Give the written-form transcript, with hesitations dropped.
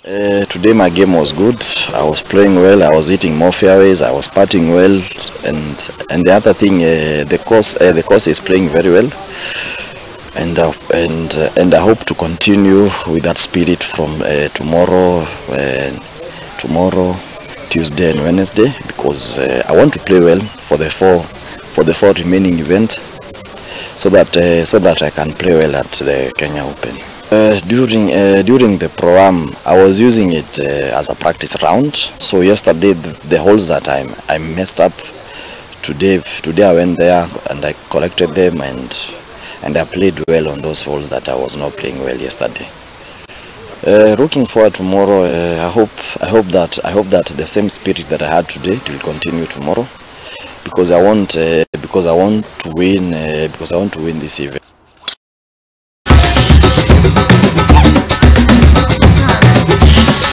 Today my game was good. I was playing well. I was hitting more fairways. I was putting well, and the other thing, the course is playing very well, and I hope to continue with that spirit from tomorrow, Tuesday and Wednesday, because I want to play well for the four remaining events, so that I can play well at the Kenya Open. During the program, I was using it as a practice round. So yesterday, the holes that I messed up, today I went there and I collected them, and I played well on those holes that I was not playing well yesterday. Looking forward tomorrow, I hope that the same spirit that I had today will continue tomorrow, because I want to win this event.